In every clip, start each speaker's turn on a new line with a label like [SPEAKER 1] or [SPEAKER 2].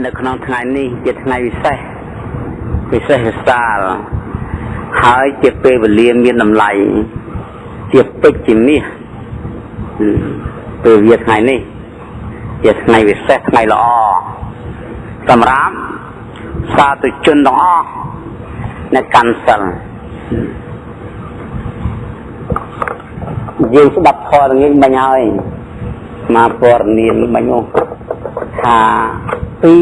[SPEAKER 1] នៅក្នុងថ្ងៃនេះជាថ្ងៃពិសេសវិសាលហើយជាពេលវេលាមានតម្លៃជាពេជ្រជាមាសពេលវាថ្ងៃនេះជាថ្ងៃពិសេសថ្ងៃល្អសម្រាប់សាធុជនទាំងអស់អ្នកកាន់សិលយើងស្ដាប់ធម៌ងាយមិញហើយមកព័ត៌មានមិញនោះថាពី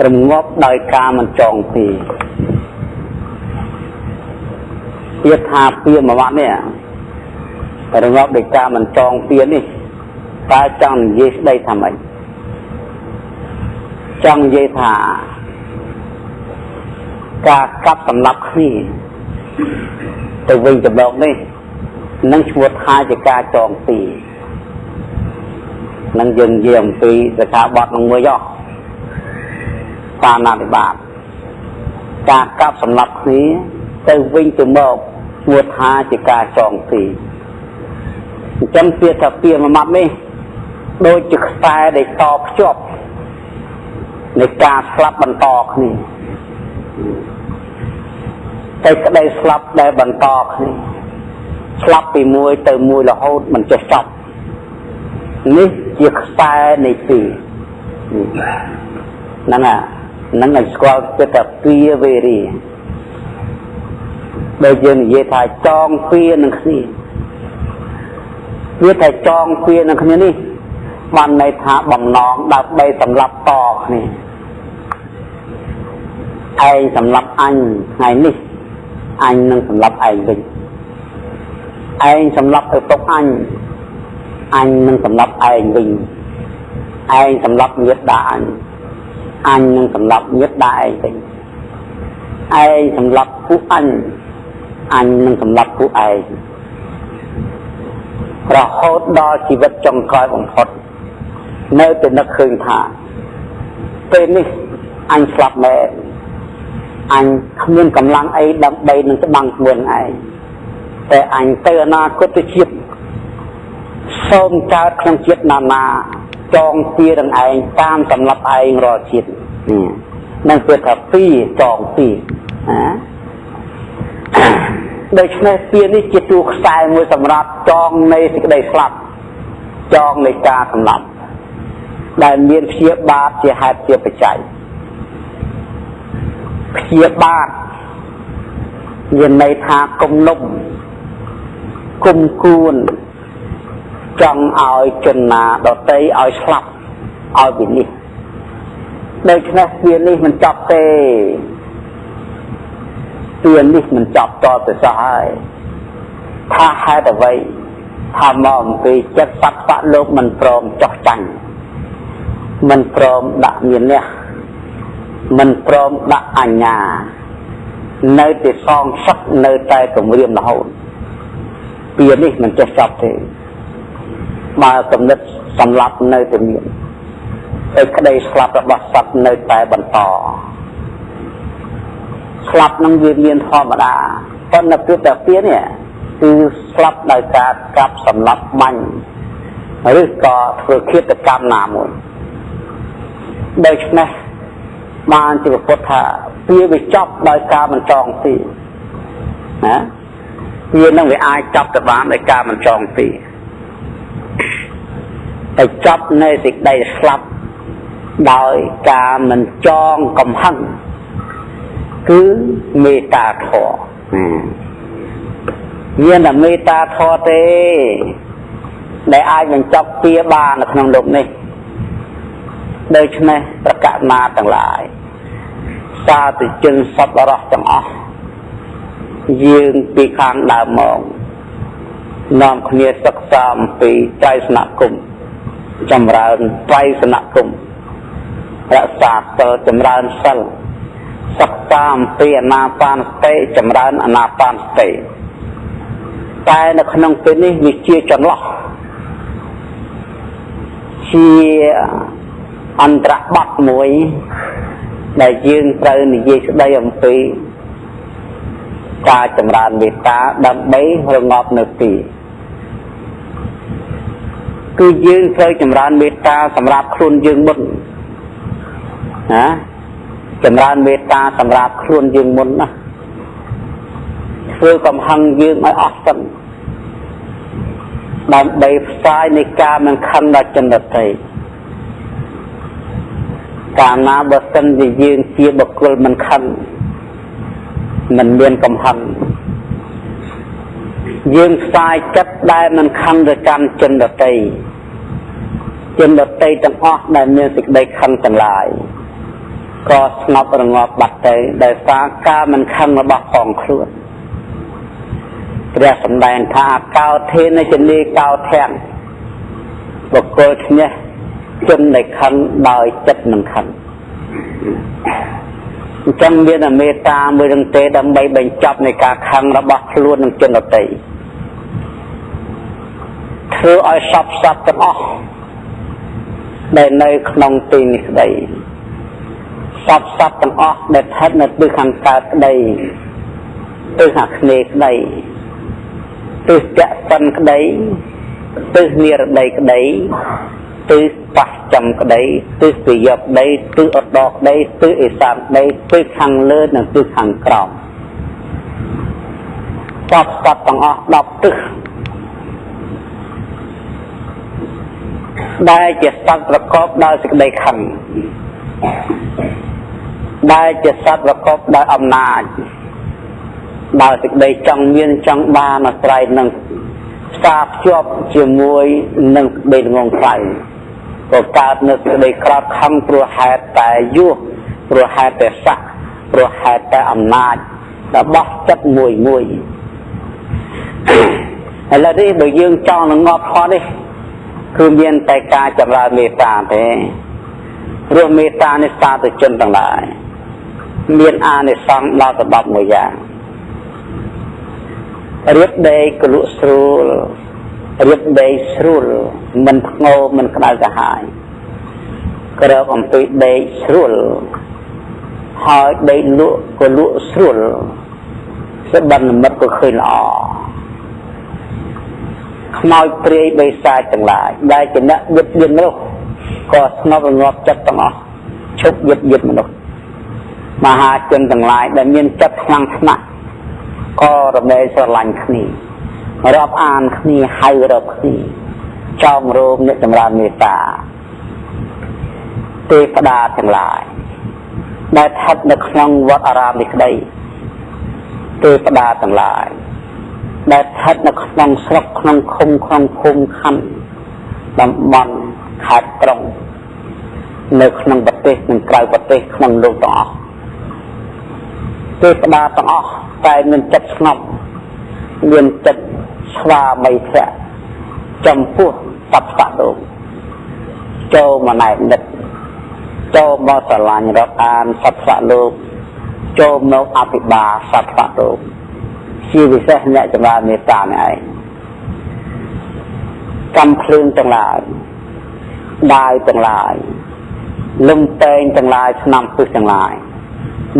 [SPEAKER 1] រងាប់ដោយការមិនចងពីទៀតថាពីមួយវត្តនេះរងាប់ដោយការមិនចងពីនេះតើចង់និយាយស្ដីថាម៉េចចង់និយាយថាការកាប់សម្លាប់គ្នាទៅវិញទៅមកនេះនឹងឈ្មោះថាជាការចងពីនឹងយើងនិយាយអំពីស្ថាប័ននឹងមួយយោបាណាតិបាតការកាប់សម្លាប់គ្នាទៅវិញទៅមកឈ្មោះថាជាការចងពីអញ្ចឹងពាក្យថាពីមួយម៉ាត់នេះដូចជាខ្សែដែលតភ្ជាប់នៃការស្លាប់បន្តគ្នាតែក្តីស្លាប់ដែលបន្តគ្នាស្លាប់ពីមួយទៅមួយរហូតមិនចេះចប់នេះជាខ្សែនៃពីហ្នឹងឲ្យស្គាល់ទៅថាពីវេរីដូចយើងនិយាយថាចងពីនឹងគ្នាវាថាចងពីនឹងគ្នានេះបានន័យថាបំណងដើម្បីសម្លាប់តគ្នាឯងសម្លាប់អញថ្ងៃនេះអញនឹងសម្លាប់ឯងវិញឯងសម្លាប់ឪពុកអញនឹងសម្លាប់ឯងវិញឯងសម្លាប់ញាតិដាអញនឹងសម្លាប់ញាតិដាឯងវិញឯងសម្លាប់ពួកអញនឹងសម្លាប់ពួកឯងរហូតដល់ជីវិតចុងក្រោយបំផុតនៅតែនឹកឃើញថាពេលនេះអញស្លាប់មែនអញគ្មានកម្លាំងអីដើម្បីនឹងស្បាំងខ្លួនឯងតែអញទៅអនាគតជាតិសូមកើតក្នុងជាតិណាចងពីនឹងឯងតាមសម្រាប់ឯងរាល់ជាតិនឹងពាក្យថាពីចងពីដូច្នេះពីនេះជាតួខ្សែមួយសម្រាប់ចងនៃសេចក្តីស្លាប់ចងនៃការសម្លាប់ដែលមានព្យាបាទជាហេតុជាបច្ច័យព្យាបាទមានន័យថាគំនុំគុំគួនចង់ឲ្យជនណាដតីឲ្យស្លាប់ឲ្យវិនិច្ឆ័យដូច្នេះវានេះមិនចប់ទេវានេះមិនចប់តទៅសោះហើយថាហេតុអ្វីថាមកអំពីចិត្តសត្វបៈលោកមិនព្រមចោះចាញ់មិនព្រមដាក់មានះមិនព្រមដាក់អញ្ញានៅតែសងសឹកនៅតែគម្រាមរហូតពីនេះមិនចេះចប់ទេបើកំណត់សម្លាប់នៅតែមានតែក្តីស្លាប់របស់សត្វនៅតែបន្តស្លាប់នឹងវាមានធម្មតាប៉ុន្តែគឺតែពីនេះគឺស្លាប់ដោយការកាប់សម្លាប់បាញ់ឬក៏ធ្វើឃាតកម្មណាមួយដូច្នេះបានជាពុទ្ធថាវាចប់ដោយការមិនចងទីណាវានឹងវាអាចចាប់ទៅបានដោយការមិនចងទីតែចាប់នៅសេចក្តីស្លាប់ដោយការមិនចងកំហឹងគឺមេត្តាធម៌មានតែមេត្តាធម៌ទេដែលអាចបញ្ចប់ពីបាននៅក្នុងលោកនេះដូច្នេះប្រកាសណាទាំងឡាយសាធុជនសប្បុរសទាំងអស់យើងពីខាងដើមមកនាំគ្នាសិក្សាអំពីត្រៃសនគមចម្រើនត្រៃសនគមរក្សាសិលចម្រើនសិលសិក្សាអំពីអានាបានសតិចម្រើនអានាបានសតិតែនៅក្នុងពេលនេះវាជាចន្លោះជាអន្តរបទមួយដែលយើងត្រូវនិយាយស្ដីអំពីការចម្រើនមេត្តាដើម្បីរងាប់នៅទីគឺយើងត្រូវចម្រើនមេត្តាសម្រាប់ខ្លួនយើងមុន ចម្រើនមេត្តាសម្រាប់ខ្លួនយើងមុនណាធ្វើកំហឹងយើងឲ្យអស់សិនដើម្បីផ្សាយនៃការមិនខឹងដល់ជនដទៃកាលណាបើសិនជាយើងជាបុគ្គលមិនខឹងមិនមានកំហឹងយើងផ្សាយចិត្តដែលមិនខឹងទៅកាន់ជនដទៃទាំងអស់ដែលមានសេចក្តីខឹងទាំងឡាយក៏ស្ងប់រងាប់បាត់ទៅដោយសារការមិនខឹងរបស់ផងខ្លួនព្រះសម្ដែងថាកោធេនជនីកោធាំបុគ្គលឈ្នះជនដែលខឹងដោយចិត្តមិនខឹងអញ្ចឹងមានមេត្តាមួយនឹងទេដើម្បីបញ្ចប់នៃការខឹងរបស់ខ្លួននិងជនដទៃធ្វើឲ្យសពទាំងអស់ដែលនៅក្នុងទីនេះក្តីសពទាំងអស់ដែលស្ថិតនៅទិសខាងកើតក្តីទិសខាងគ្នេក្តីទិសចក្សិនក្តីទិសនិរដីក្តីទិសបស្ចិមក្តីទិសពីយកក្តីទិសឧត្តរក្តីទិសឦសានក្តីទិសខាងលើនិងទិសខាងក្រោមសពទាំងអស់10ទិសដែលជាសត្វប្រកបដោយសេចក្តីខឹងដែលជាសត្វប្រកបដោយអំណាចដោយសេចក្តីចង់មានចង់បានអាស្រ័យនឹងផ្សារភ្ជាប់ជាមួយនឹងសេចក្តីងងខ្លៅក៏កើតនៅសេចក្តីក្រោធខឹងព្រោះហេតុតែយុះព្រោះហេតុតែស័ក្តិព្រោះហេតុតែអំណាចរបស់ចិត្តមួយឥឡូវនេះបើយើងចង់នឹងងាប់ផុតនេះគឺមានតែការចម្រើនមេត្តាទេព្រោះមេត្តានេះសាធុជនទាំងឡាយមានអានិសង្សដល់ទៅ11យ៉ាងរៀបដេកកលក់ស្រួលរៀបដេកស្រួលមិនធ្ងោមិនក្តៅក្រហាយក្រោបអំពីដេកស្រួលហើយដេកលក់ក៏លក់ស្រួលស្បិននិមិត្តក៏ឃើញល្អខ្មោចព្រាយបិសាចទាំងឡាយដែលជាអ្នកយឹតយឹននោះក៏ស្ងប់រងាប់ចិត្តទាំងអស់ឈប់យឹតយឹនមនុស្សមហាជនទាំងឡាយដែលមានចិត្តខ្លាំងខ្មាក់ក៏រមែងស្រឡាញ់គ្នារាប់អានគ្នាហៅរកគ្នាចោមរោមអ្នកចម្រើនមេត្តាទេវតាទាំងឡាយដែលស្ថិតនៅក្នុងវត្តអារាមនេះក្តីទេវតាទាំងឡាយដែលស្ថិតនៅក្នុងស្រុកក្នុងឃុំក្នុងភូមិខណ្ឌតំបន់ខេត្តក្រុងនៅក្នុងប្រទេសនិងក្រៅប្រទេសក្នុងលោកទាំងអស់ទេវតាទាំងអស់តែមានចិត្តស្ងប់មានចិត្តស្វាមីភក្តិចំពោះសត្វសត្វលោកចូលមកណែនិតចូលមកស្រឡាញ់រាប់អានសត្វសត្វលោកចូលមកអភិបាលសត្វសត្វលោកជាពិសេសអ្នកចម្រើនមេត្តានេះឯងកម្មភ្លើងទាំងឡាយដាវទាំងឡាយលំតែងទាំងឡាយឆ្នាំពឹសទាំងឡាយ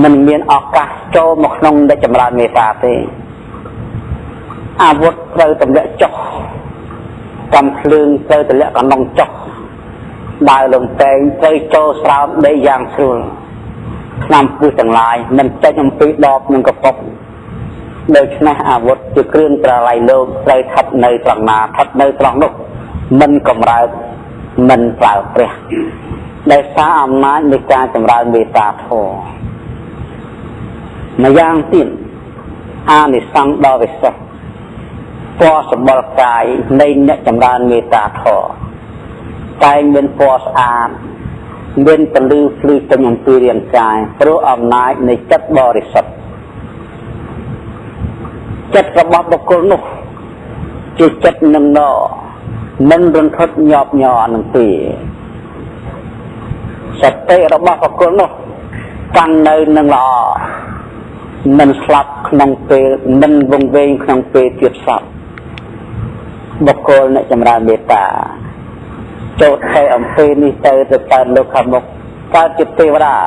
[SPEAKER 1] មិនមានឱកាសចូលមកក្នុងអ្នកចម្រើនមេត្តាទេអាវុធត្រូវទម្លាក់ចុះកម្មភ្លើងត្រូវទម្លាក់កណ្ដុងចុះដាវលំតែងត្រូវចូលស្រោមដីយ៉ាងស្រួលឆ្នាំពឹសទាំងឡាយមិនចេញអំពីដបនឹងកប៉ុកដូច្នេះអាវុធជាគ្រឿងប្រឡាយលោកត្រូវស្ថិតនៅត្រង់ណាស្ថិតនៅត្រង់នោះមិនកំរើកមិនប្រើព្រះដោយសារអំណាចនៃការចម្រើនមេត្តាធម៌ម្យ៉ាងទៀតអានិសង្សដ៏វិសេសពណ៌សម្បុរកាយនៃអ្នកចម្រើនមេត្តាធម៌តែមានពណ៌ស្អាតមានពលឺភ្លឺពេញអំពីរាងកាយព្រោះអំណាចនៃចិត្តបរិសុទ្ធចិត្តរបស់បុគ្គលនោះជាចិត្តនឹងណមិនរន្ធត់ញាប់ញ័រនឹងទេសតិរបស់បុគ្គលនោះតាំងនៅនឹងល្អមិនស្លាប់ក្នុងពេលមិនវង្វេងក្នុងពេលទៀតសោះបុគ្គលអ្នកចម្រើនមេត្តាចូលទៅអំពីនេះទៅកើតលោកខាងមុខកើតជាទេវតា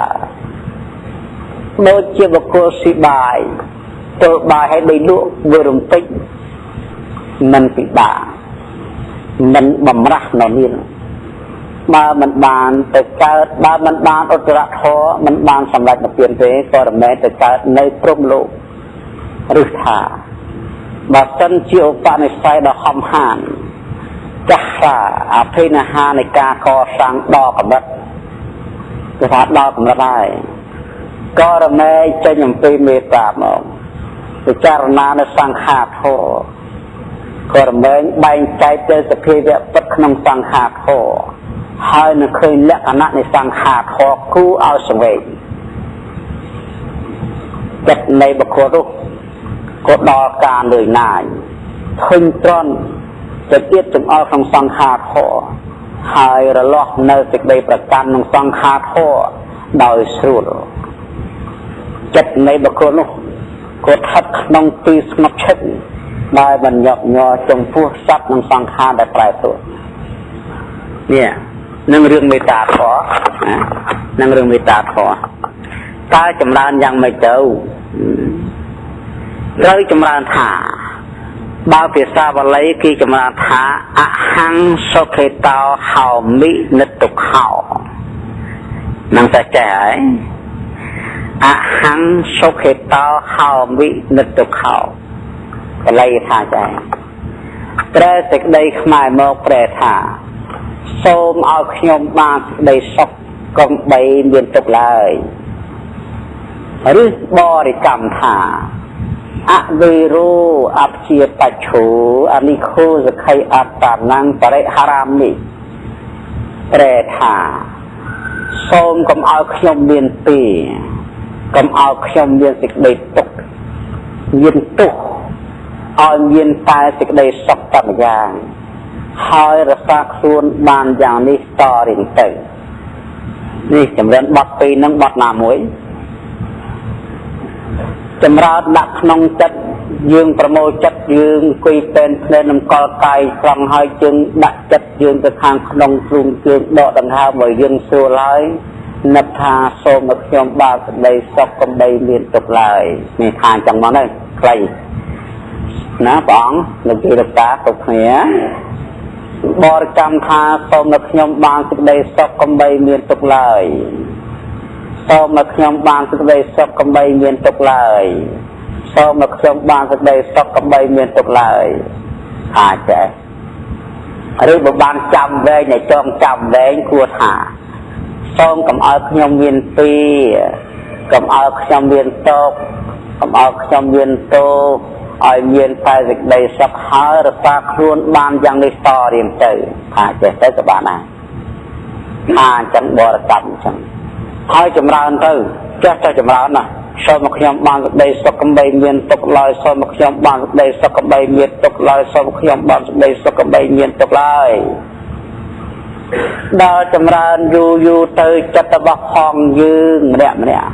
[SPEAKER 1] ដូចជាបុគ្គលស៊ីបាយចូលបាយឲ្យដីលក់វារំពេចមិនពិបាកមិនបំរាស់នៅនេះ bà mình bàn từ cao bà mình bàn ở chỗ đó mình bàn sầm lạch một tiền thế có là mẹ từ cao nơi prom lộ rực thả bà sân chiều bạn này sai đó hầm hàn chắc là phê là hà này ca co sang đo cầm đất cái phát đo cầm đất này có là mẹ cho nhầm phê mê tạp mà thì cha nó sang hạt hồ có là mẹ bay trái tới sẽ phê vẹn bất nông sang hạt hồ hai nó khơi lẽ khả năng này sang hạt hồ cứu ao sông về chất này bậc hồ rút có đo cả người này khuyên trònจะเทียบจงเอาคำสั่งขาดหัวหายระลอกในสิ่งใดประการคำสั่งขาดหัวโดยสุดจัดในบุคคลกดทัดน้องตีสนับเช็ดได้บรรยากยอจงพูดซับคำสั่งขาดได้ปลายตัวเนี่ยนั่งเรื่องไม่ตาขอนั่งเรื่องไม่ตาขอตาจำรานยังไม่เจอเลยจำรานถาบ่าวเปียสาวอะไรกี่จำราธาอะหังโสเคตาเฮามินึกตุกเฮานั่งแต่ใจอะหังโสเคตาเฮามินึกตุกเฮาอะไรท่าใจแปรสิกได้ขมายโมกแปรท่าโสมเอาขยมมาได้ศกกงใบเบียนตุกเลยหรือบริกรรมท่าอเวโรอัปเชียปัจฉุอานิโคจะใครอัตตานังปริหารามิแปรธาโสมกำเอาขยมเบียนปีกำเอาขยมเบียนสิกได้ตกยินตุกเอาเย็นตายสิกได้สกตับอย่างหอยรักษาส่วนบานอย่างนี้ต่อริงเตยนี่จำเรียนบัดปีนั่งบัดนามวยจำราดักนองจัดยืงประโมจัดยืงคุยเป็นในนำกอไก่กลองหอยจึงดักจัดยืงไปทางขนมกรุงจึงดอกดังหาบ่ยืงสัวร้อยนับทาโซมกับยมบาสใดซอกกับใดเรียนตกเลยมีทางจังมาได้ใครนะป๋องหนึ่งทีรักษาตกเหนียบริกรรมทาโซมกับยมบาสใดซอกกับใดเรียนตกเลยโซมาขยมบางสักใดซอกกำใบเมียนตกเลยโซมาขยมบางสักใดซอกกำใบเมียนตกเลยอาจจะหรือบางจำไว้ในจองจำไว้กลัวหาโซมกำเอาขยมเมียนปีกำเอาขยมเมียนตกกำเอาขยมเมียนโตเอาเมียนไปสักใดสักหาหรือปากครวนบางอย่างในสตอเรียนเจออาจจะใช้กับบ้านนะอาจจะบริกรรมจังให้จำรานเต้จะจำรานนะสมขยมบางได้สกใบเมียนตกลอยสมขยมบางได้สกใบเมียนตกลอยสมขยมบางได้สกใบเมียนตกลอยดาวจำรานอยู่เตยจัตบักห้องยืงเนี่ย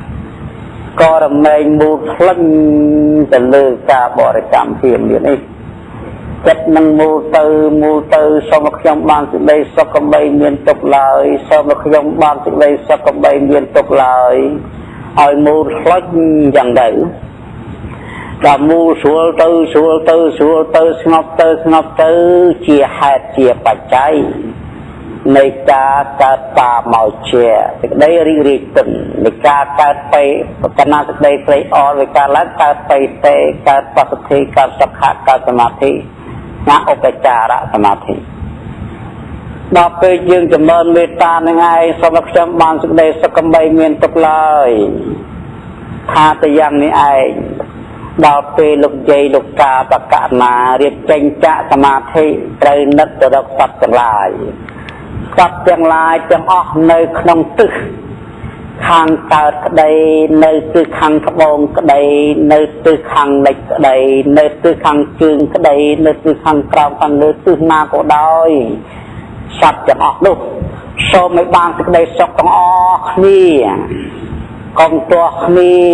[SPEAKER 1] ก็รำเมงบูทลังจะเลือกกาบริกรรมเพียงเดียวนี้จัดนังมูเตอสมขยมบางสิ่งใดสกใบเมียนตกลอยสมขยมบางสิ่งใดสกใบเมียนตกลอยเอามูทลังอย่างใดแต่มูสัวเตอสงบเตอเจียหาเจียปัจจัยในการตาเมาเชียสิ่งใดริตุนในการไปกนาสิ่งใดไปอในการละการไปเตะการปัสสิการสักขะการสมาธิณอุปจารสมาธิดอกไปยืงจำเริญเมตตาในไงสมรบางสิ่งใดสกใบเมียนตกเลยทาตยังนี้ไอดอกไปลุกใจลุกกาประกาศมาเรียบเจงจะสมาธิไตรนัตระสัตว์ลายสัตว์จังลายจังออกในขนมตึกข้างเกิดกระไดในตึกข้างขบงกระไดในตึกข้างเล็กกระไดในตึกข้างจึงกระไดในตึกข้างกลางข้างในตึกนาก็ได้สัตว์จังออกลูกโซไม่บางกระไดสกต้องออกนี่กองตัวนี่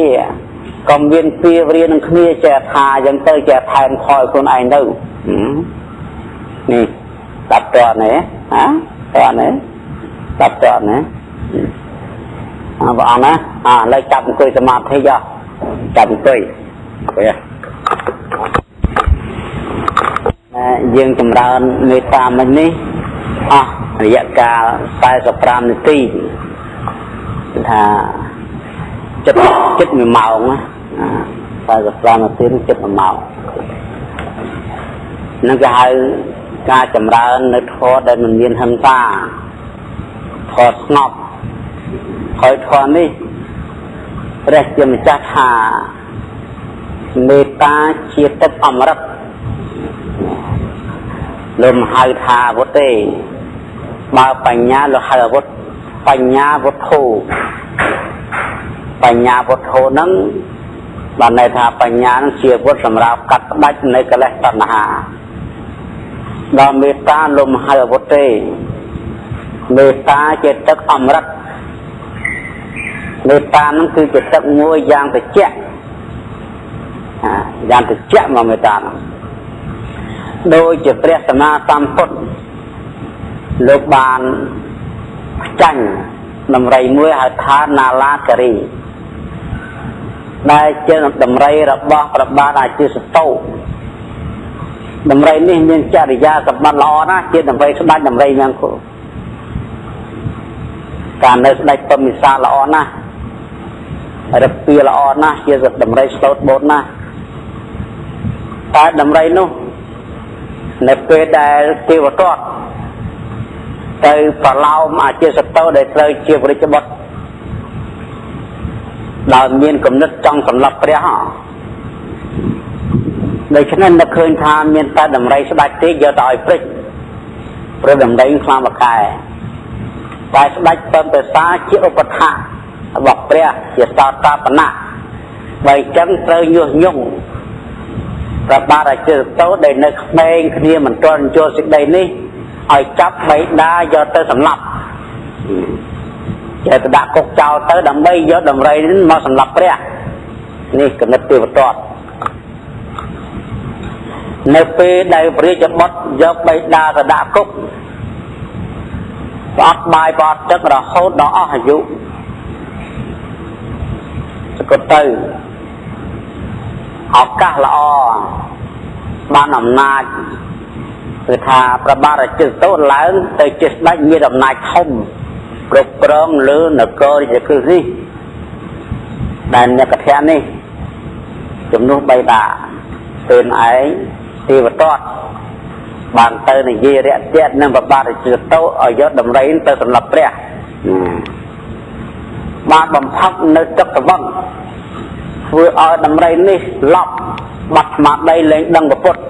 [SPEAKER 1] กองเวียนเปียเรียนนี่แจกทายังเตยแจกแทนคอยคนไอ้นู่นี่ตัดตัวไหนฮะตัวไหนตัดตัวไหนบอกนะเลยจับคุยสมาธิย่อจับคุยยืงจำรานเมตตามันนี่ រយៈកាល45នាទីថាចិត្ត1ម៉ោង45នាទីចិត្ត1ម៉ោងនឹងគេហៅការចម្រើននៅធម៌ដែលមិនមានហិង្សាធម៌ស្ងប់ហើយធម៌នេះព្រះជាម្ចាស់ថាមេត្តាជាទឹកអមរិតលំហៅថាវុទ្ធទេបើបញ្ញាលហៅវុទ្ធបញ្ញាវុទ្ធោបញ្ញាវុទ្ធោនឹងបានន័យថាបញ្ញានឹងជាវុទ្ធសម្រាប់កាត់ផ្ដាច់នៃកិលេសតណ្ហាដល់មេត្តាលំហៅវុទ្ធទេមេត្តាជាទឹកអមរិតមេត្តានឹងគឺជាទឹកមួយយ៉ាងត្រជាក់យ៉ាងត្រជាក់មកមេត្តានឹងដោយជាព្រះសម្មាសម្ពុទ្ធលោកបានចាញ់ដំរីមួយហៅថាណាឡាការីដែលជាដំរីរបស់ព្រះបាទអាជាសតោដំរីនេះមានចរិយាសម្បត្តិល្អណាស់ជាដំរីស្ដេចដំរីយ៉ាងគោការនៅស្ដេចពមិសាល្អណាស់រពាល្អណាស់ជាដំរីស្លូតបូតណាស់តែដំរីនោះនៅពេលដែលទេវទត្តទៅប្រឡោមអាជាសតោដែលត្រូវជាព្រះរាជបុត្រដោយមានគំនិតចង់សម្លាប់ព្រះដូច្នេះនឹកឃើញថាមានតែដំរីស្ដេចទេយកទៅឲ្យព្រឹកព្រោះដំរីខ្លាំងបកែតែស្ដេចពំប្រសាជាឧបថៈរបស់ព្រះជាសោតាបណៈបើអញ្ចឹងត្រូវញុះញង់ព្រះបាទអាចារ្យតោដែលនៅក្មេងគ្នាមិនទាន់ចូលសេចក្តីនេះឲ្យចាប់បៃតាយកទៅសម្លាប់ចេះទៅដាក់គុកចោលទៅដើម្បីយកដំរីនេះមកសម្លាប់ព្រះនេះគណិតទេវទត្តនៅពេលដែលព្រះរាជបុត្រយកបៃតាទៅដាក់គុកអត់បាយអត់ទឹករហូតដល់អស់អាយុក៏ទៅឱកាសល្អបានអំណាចគឺថាព្រះបាទរាជាតោឡើងទៅជាស្ដេចមានអំណាចធំគ្រប់គ្រងលើនគររាជក្រឹសនេះដែលអ្នកកថានេះជំនួសបៃតាពេលឯងទេវទត្តបានទៅនិយាយរាក់ទាក់នឹងព្រះបាទរាជាតោឲ្យយកដំរីទៅសម្លាប់ព្រះបានបំផឹកនៅទឹកស្វឹងធ្វើឲ្យដំរីនេះឡប់បាត់ស្មារតីលែងដឹងពុទ្ធ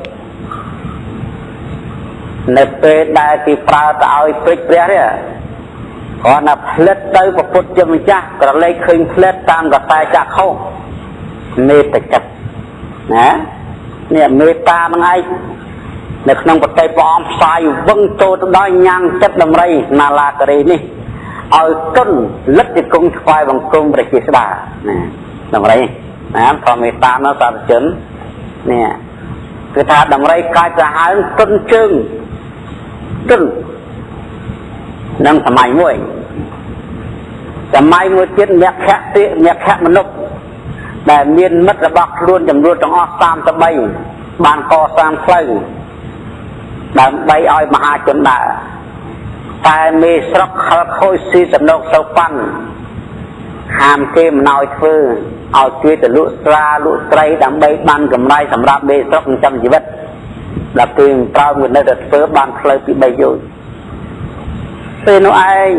[SPEAKER 1] នៅពេលដែលគេប្រើទៅឲ្យព្រឹកព្រះនេះគ្រាន់តែផ្លិតទៅពុទ្ធជាម្ចាស់ក្រឡេកឃើញផ្លិតតាមកតែចក្ខុមេត្តាចិត្តណានេះមេត្តានឹងឯងនៅក្នុងប្រតិព្រះអង្គផ្សាយវឹងចូលទៅដល់ញ៉ាំងចិត្តដំរីណាឡាការីនេះឲ្យទុនលិតជាគង់ថ្វាយបង្គំព្រះជាស្ដាណាដំរីណាព្រមមេត្តានៅសាធុជននេះគឺថាដំរីកាចសាហាវទុនជើងទុននឹងសម័យមួយទៀតអ្នកខៈមនុស្សដែលមានមិត្តរបស់ខ្លួនចំនួនទាំងអស់33បានកសាងផ្លូវដើម្បីឲ្យមហាជនដើរតែមេស្រុកខលខូចស៊ីសំណុកសោប៉ាន់ហាមគេមិនឲ្យធ្វើឲ្យជួយទៅលក់ស្រាលក់ត្រីដើម្បីបានកម្រៃសម្រាប់មេស្រុកចិញ្ចឹមជីវិតដល់ពេលប្រើមួយនៅតែធ្វើបានផ្លូវពី3យោជន៍ពេលនោះឯង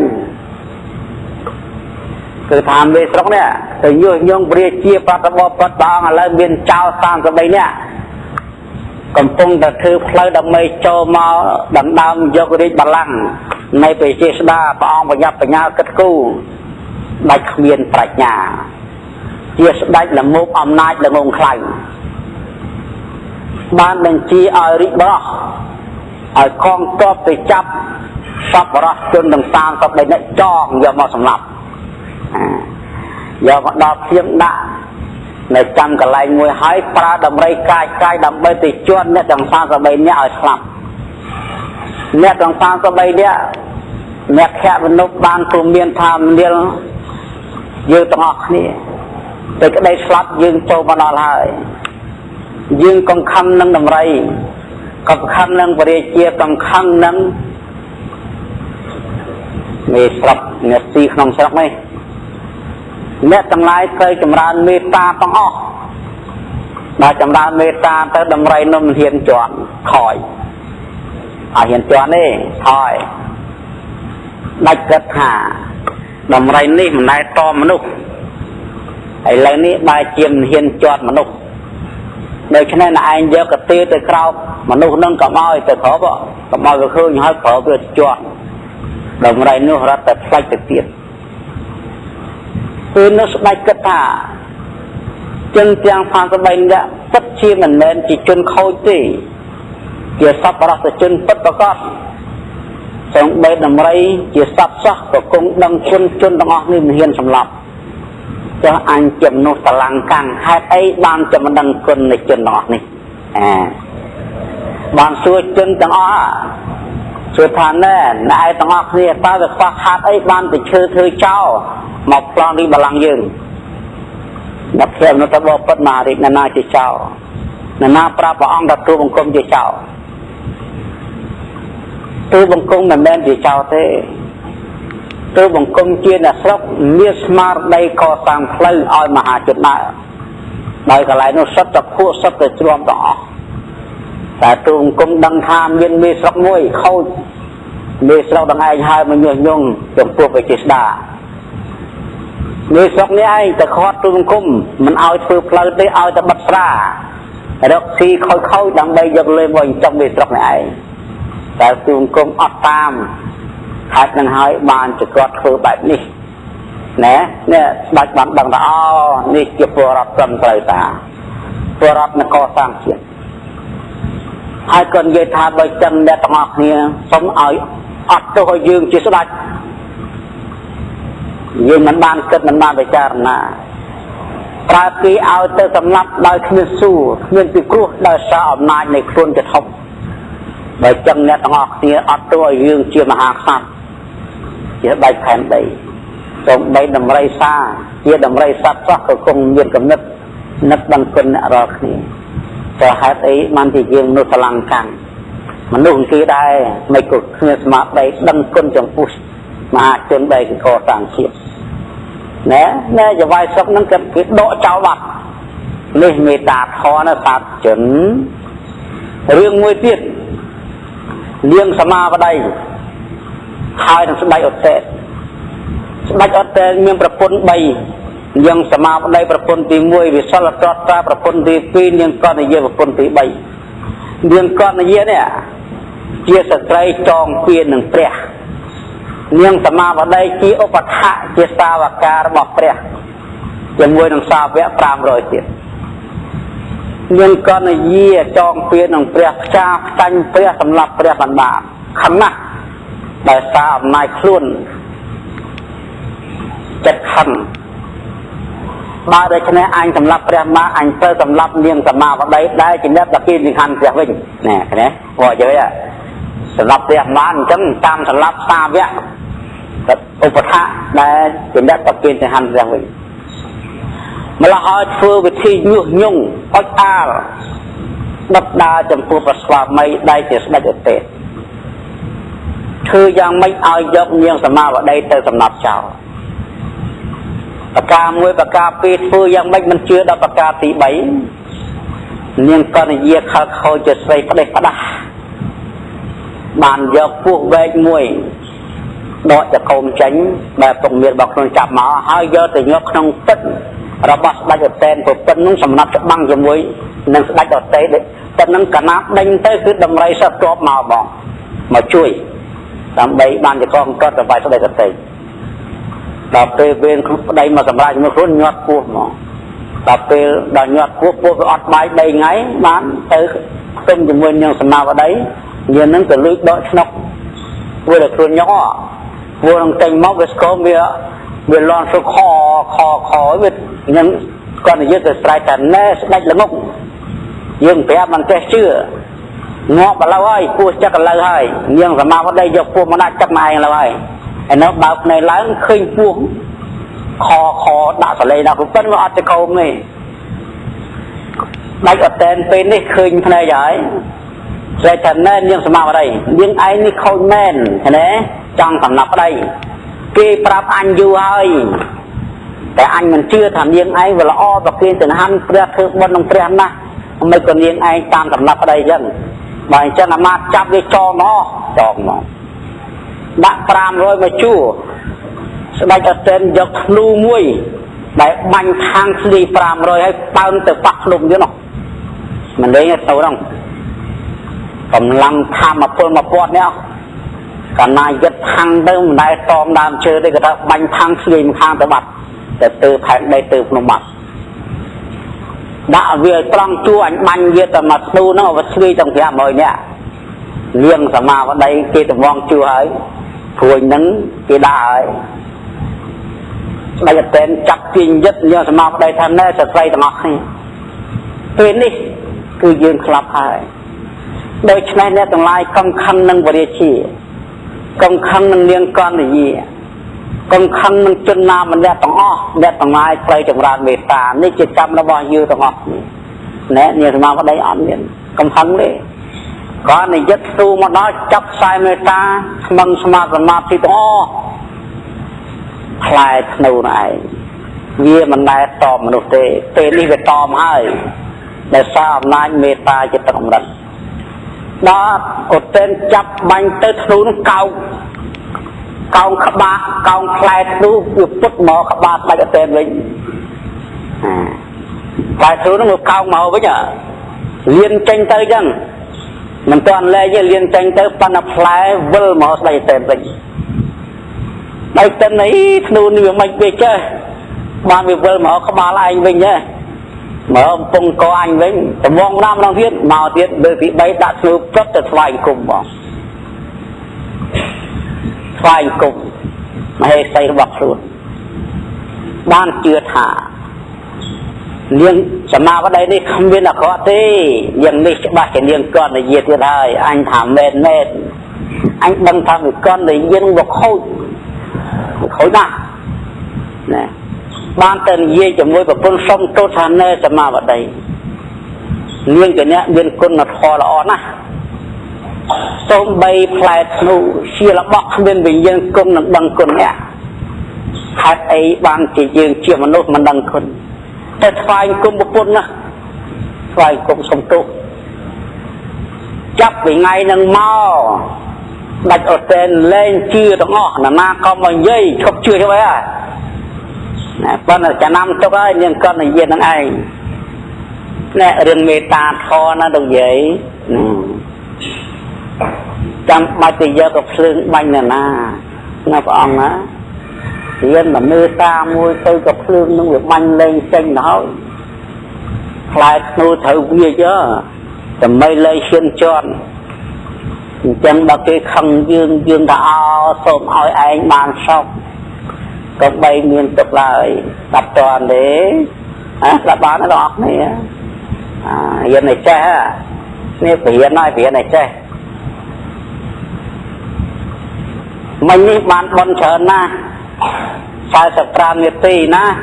[SPEAKER 1] គឺថាមេស្រុកនេះទៅញុះញង់ព្រះជាប្រតិបត្តិព្រះអង្គឥឡូវមានចោល33នាក់កំពុងតែធ្វើផ្លូវដើម្បីចូលមកដណ្ដើមយករាជបល្ល័ង្កនៃព្រះជាស្ដាព្រះអង្គប្រញាប់បញ្ញាគិតគូរដាច់គ្មានប្រាជ្ញាជាស្ដេចល្មោបអំណាចល្ងងខ្លាំងបានបញ្ជាឲ្យរាជបរោះឲ្យកងទ័ពទៅចាប់សពរស់ជនទាំង33នាក់ចងយកមកសម្លាប់យកមកដល់ភ្លៀងដាក់នៅចាំកន្លែងមួយហើយប្រើដំរីកាយដើម្បីទៅជន់អ្នកទាំង33នាក់ឲ្យស្លាប់អ្នកទាំង33នាក់អ្នកខៈមនុស្សបានព្រមមានថាមនាលយើងទាំងអស់គ្នាតែក្តីស្លាប់យើងចូលមកដល់ហើយយើងកង្ខឹងនឹងដំរីកង្ខឹងនឹងព្រះរាជាកង្ខឹងនឹង មេស្រុកអ្នកទីក្នុងស្រុកនេះអ្នកទាំងឡាយត្រូវចម្រើនមេត្តាទាំងអស់ដល់ចម្រើនមេត្តាទៅដំរីនោះមិនហ៊ានជាប់ខ້ອຍអត់ហ៊ានជាប់ទេថយដាច់គិតថាដំរីនេះមិនដែលតមនុស្សឥឡូវនេះបែរជាមិនហ៊ានជាប់មនុស្សដូច្នេះឯងយកកទាទៅក្រោបមនុស្សនឹងក៏មកទៅក្រោបក៏មកវាឃើញហើយក្រោបវាជាប់ដំរីនោះរត់តែផ្លាច់ទៅទៀតគឺនោះស្ដេចគិតថាជនទាំងផាសបីនេះពិតជាមិនមែនជាជនខូចទេជាសប្បុរសជនពិតប្រកបសូម្បីដំរីជាសត្វសោះក៏គង់ដឹងគុណជនទាំងអស់នេះមិនហ៊ានសម្លាប់ចុះអញចំណុះតឡាំងកាំងហេតុអីបានจะមិនដឹងគុណនៃជនទាំងអស់នេះបានសួរជនទាំងអស់សួរថាណែឯទាំងអស់គ្នាតើវាខ្វះខាតអីបានទៅឈើធ្វើចោលមកប្លន់រីបលាំងយើងអ្នកផ្សេងនោះទៅបបិទ្ធមហារាជណាជាចោលណាប្រាប់ព្រះអង្គថាទូបង្គំជាចោលទូបង្គំមិនមែនជាចោលទេទូបង្គំជាអ្នកស្រុកមានស្មារតីកសាងផ្លូវឲ្យមហាជនដើរដោយកន្លែងនោះសុទ្ធតែខួបសុទ្ធតែជ្រាំទាំងអស់តែទូបង្គំដឹងថាមានមេស្រុកមួយខូចមេស្រុកទាំងឯងហើយមកញុះញង់ចំពោះវិជាស្ដាមេស្រុកនេះឯងតែខាត់ទូបង្គំមិនឲ្យធ្វើផ្លូវទេឲ្យតែបិទស្រារកស៊ីខូចដើម្បីយកលេមកចំមេស្រុកនេះឯងតែទូបង្គំអត់តាមហេតុនឹងហើយបានជាគាត់ធ្វើបែបនេះណែនេះស្ដេចបានដឹងថាអូនេះជាពលរដ្ឋត្រឹមត្រូវតាពលរដ្ឋនគរសាងជាតិហើយក៏និយាយថាបើចឹងអ្នកទាំងអស់គ្នាសូមឲ្យអត់ទោសឲ្យយើងជាស្ដេចយើងមិនបានគិតមិនបានពិចារណាប្រើគេឲ្យទៅសម្លាប់ដោយគ្មានសួរគ្មានពិគ្រោះដោយសារអំណាចនៃខ្លួនជាធំបើចឹងអ្នកទាំងអស់គ្នាអត់ទោសឲ្យយើងជាមហាក្សត្រជាដៃខែនដីសូមបីដំរីសាជាដំរីសត្វសោះក៏គង់មានគំនិតនឹកដឹងគុណអ្នករាល់គ្នាតែហេតុអីបានជាយើងនោះឆ្លងកាំងមនុស្សគេដែរមិនក៏គ្មានស្មារតីដឹងគុណចំពោះមហាជនដែលកសាងជាតិណែចវាយស្រុកហ្នឹងគេដកចោលបាត់នេះមេត្តាធម៌ណាសាទជនរឿងមួយទៀតនាងសមាវតីហើយនឹងស្ដេចឧត្តរស្ដេចឧត្តរមានប្រពន្ធ3នាងសមាវតីប្រពន្ធទី1វិសុលតតប្រពន្ធទី2នាងកនយាប្រពន្ធទី3នាងកនយានេះជាស្ត្រីចងពៀននឹងព្រះនាងសមាវតីជាឧបថៈជាសាវការបស់ព្រះជាមួយនឹងសាវក500ទៀតនាងកនយាចងពៀននឹងព្រះផ្ចាផ្ចាញ់ព្រះសម្រាប់ព្រះបណ្ដាខំណាស់ដោយសារអំណាចខ្លួនចិត្តខឹងបើដូច្នេះអញសម្លាប់ព្រះមកអញទៅសម្លាប់នាងសមាវតីដែលជាអ្នកតាគីនិខានព្រះវិញណែឃើញទេព្រោះយើសម្លាប់ព្រះមកអញ្ចឹងតាមសម្លាប់សាវកឧបថៈដែលជាអ្នកតាគីនិខានព្រះវិញម្ល៉េះហើយធ្វើវិធីញុះញង់អុចអាលដុតដាចំពោះព្រះស្វាមីដែលជាស្ដេចឧត្តរធ្វើយ៉ាងម៉េចឲ្យយកនាងសមាវតីទៅសម្លាប់ចោលប្រការ1ប្រការ2ធ្វើយ៉ាងម៉េចមិនជឿដល់ប្រការទី3នាងកនយាខលខូចជាស្រីផ្ដេសផ្ដាស់បានយកពោះវែកមួយដកចកោមចេញដែលពុកមានរបស់ខ្លួនចាប់មកហើយយកទៅញាត់ក្នុងទឹករបស់ស្ដេចឧត្តរប្រពន្ធនឹងសម្រាប់ច្បាំងជាមួយនឹងស្ដេចឧត្តរទឹកនឹងកណាប់ដេញទៅគឺដំរីសត្វទ័ពមកបងមកជួយដើម្បីបានជាកងកត់ទៅវាយស្ដេចឧត្តរដល់ពេលវេនប្តីមកសម្រាប់ជាមួយខ្លួនញាត់ពោះមកដល់ពេលដល់ញាត់ពោះវាអត់បាយ3ថ្ងៃបានទៅផ្ទុំជាមួយនឹងសមាវតីនាងនឹងទៅលួចដកឆ្នុកព្រោះតែខ្លួនញោព្រោះនឹងចេញមកវាស្គមវាលន់សុខខវានឹងគាត់និយាយទៅស្រែកថាណែស្ដេចល្ងុកយើងប្រាប់មិនចេះជឿងាប់ឥឡូវហើយពោះចឹកឥឡូវហើយនាងសមាវតីយកពោះមកដាក់ចឹកមកឯងឥឡូវហើយហើយនៅបើកភ្នែកឡើងឃើញពោះខដាក់សលេងដាក់ប្រពន្ធមកអត់ទៅកោមទេដាច់អត់តែនពេលនេះឃើញភ្នែកហើយស្រែកថាណែនាងសមាវតីនាងឯងនេះខូចមែនឃើញទេចង់សម្លាប់ប្តី kê prap anh du hơiแต่anh mình chưa thằng niên ấy và là o và kia từ hắn pre thượng bên ông pre na mấy con niên ấy tam thầm lập ở đây dân bài chân là mát chắp cái cho nó đã pram rồi mà chua đây là tên dọc lưu muối để bánh thang đi pram rồi hay bao từ bắc lùng chứ nó mình lấy nghe tàu đâu cầm lăng tham mà phôn nhá cả này giật thang đâu mà đây tòm đam chơi đây người ta bánh thang đi mà khang tới bạch để từ thành đây từ nó mặt đã việc trong chua anh bánh việc tầm mặt tu nó vật suy trong kia mời nhá liêng sả mà vào đây kia tầm vong chua ấy phùi nắng kia đá ấy đây là tên chặt kinh nhất nhưng sả mà vào đây thân này sẽ xây tầm ngọc này tuyến đi cứ dương khắp hai đôi chân này tầm lai công khăn nâng vào địa chỉ công khăn nâng liên con là gì công khăn nâng chân nam mình đẹp tầng ai play trong ra mệt tà ní chỉ chăm nó bao nhiêu tầng ngọc nè nhiều mà vào đây ăn miệng công khăn đấy có này rất tu mà nó chấp sai mệt ta mong smart thì to lại thâu này vì mình này tòm mình được tê đi về tòm hay để sao nay mệt ta chỉ tầng đất đó ở trên chấp bánh tới thâu nó cao cao khắp ba cao khai thú được phút mò khắp ba tay cái tên với khai thú nó một cao màu với nhở liên tranh tới chân mình toàn lê với liên tranh tới pan khai vơ mò tay tên với đây tên ấy thú như mình về chơi ban về vơ mò khắp ba là anh với nhá mở ông phong có anh với tầm vong nam đang viết màu tiết bởi vì bay đã thú rất là vài cùng bỏ vài cùng mà hay xây bọc luôn ban chưa thả liên sả ma vào đây đi không biết là có thế nhưng đi ba cái liên con là gì thế này anh thảm mệt anh đâm thằng một con để dân một khối nào nè ban tên gì cho môi và con sông tốt hơn nơi sả ma vào đây liên cái này liên con là thò là on á tôm bay phai thù chia là bọc bên bình dân công là đằng con nhá hạt ấy ban chỉ dương chia mà nốt mà đằng conแต่ฝ่ายกุมบุปนะฝ่ายกุมสมตุจับไปไงนังเมาดัดอดเต้นเล่นชื่อตรงอ้อนาก็มาเย่ชกชื่อใช่ไหมอ่ะป้อนจะนำตัวก็ยังก้อนในเย็นนั่งไอ้เนี่ยเรื่องเมตตาทอนะตรงใหญ่จำมาตีเยอะกับเพลิงบังเนี่ยนะนะพระองค์นะเรียนแบบเมตตามวยตัวกับเพลิงนึกว่าบังเล่นเส้นน้อยคลายนูเถอะเยอะเยอะแต่ไม่เลยเชียนจอนจังบางทีขังยืนดาวส่งเอาไอ้บางชอบก็ใบเงินตกเลยตัดตอนเด้ละบ้านnó đọt này hiện này cheนี่hiện này che mình đi bán bon chợ na sai sập tràn nhiệt tì na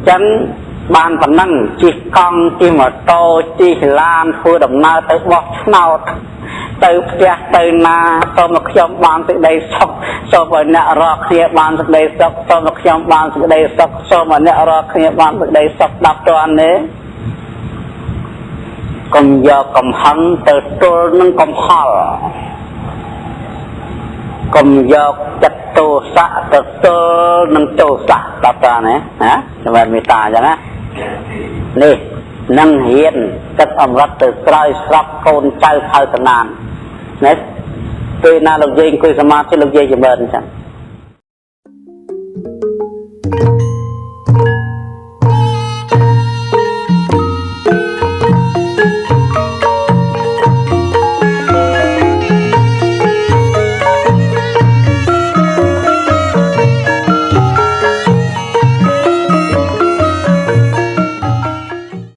[SPEAKER 1] chẳng ban phần năng chỉ con chỉ mà to chỉ lan phơi đầm na tới bọc nào tới kia tới na to một trong ban từ đây sọc so với nợ rọ kia ban từ đây sọc so một trong ban từ đây sọc so với nợ rọ kia ban từ đây sọc đập toàn đấy còn giờ cầm hăng từ tôi nâng cầm hở cầm giờ chặt tô sạ từ tôi nâng tô sạ đập toàn đấy hả cho bạn người ta chẳng á nè năng hiền các ông rất từ trai sắp con trai thay thần nàn nè tôi na lục dây tôi sama tôi lục dây cho bạn chẳng